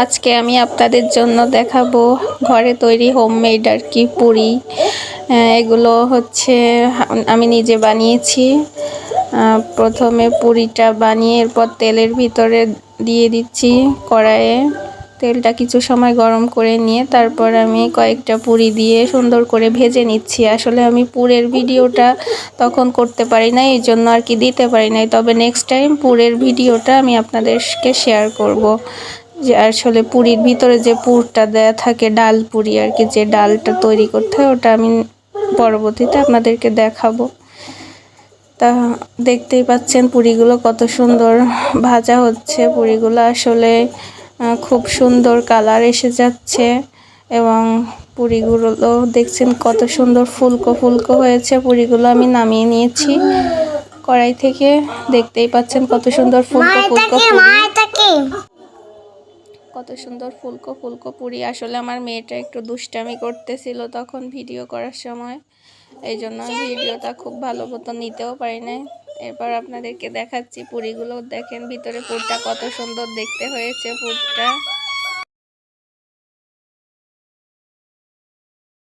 আজকে আমি আপনাদের জন্য দেখাবো ঘরে তৈরি হোমমেড আর কি পুরি। এগুলো হচ্ছে আমি নিজে বানিয়েছি। প্রথমে পুরিটা বানিয়ে এরপর তেলের ভিতরে দিয়ে দিচ্ছি কড়াইয়ে। তেলটা কিছু সময় গরম করে নিয়ে তারপর আমি কয়েকটা পুরি দিয়ে সুন্দর করে ভেজে নিচ্ছি। আসলে আমি পুরের ভিডিওটা তখন করতে পারি না, এই জন্য আর কি দিতে পারি নাই। তবে নেক্সট টাইম পুরের ভিডিওটা আমি আপনাদেরকে শেয়ার করব। যে আসলে পুরির ভিতরে যে পুরটা দেয়া থাকে, ডাল পুরি আর কি, যে ডালটা তৈরি করতে হয়, ওটা আমি পরবর্তীতে আপনাদেরকে দেখাবো। তা দেখতেই পাচ্ছেন পুরিগুলো কত সুন্দর ভাজা হচ্ছে। পুরিগুলো আসলে খুব সুন্দর কালার এসে যাচ্ছে এবং পুরিগুলো দেখছেন কত সুন্দর ফুলকো ফুলকো হয়েছে। পুরিগুলো আমি নামিয়ে নিয়েছি কড়াই থেকে। দেখতেই পাচ্ছেন কত সুন্দর ফুলকো ফুলকো কত সুন্দর ফুলকো ফুলকো পুরি। আসলে আমার মেয়েটা একটু দুষ্টামি করতেছিল তখন ভিডিও করার সময়, এই জন্য ভিডিওটা খুব ভালো মতো নিতেও পারি নাই। এরপর আপনাদেরকে দেখাচ্ছি পুরিগুলো। দেখেন ভিতরে পুরটা কত সুন্দর দেখতে হয়েছে পুরটা।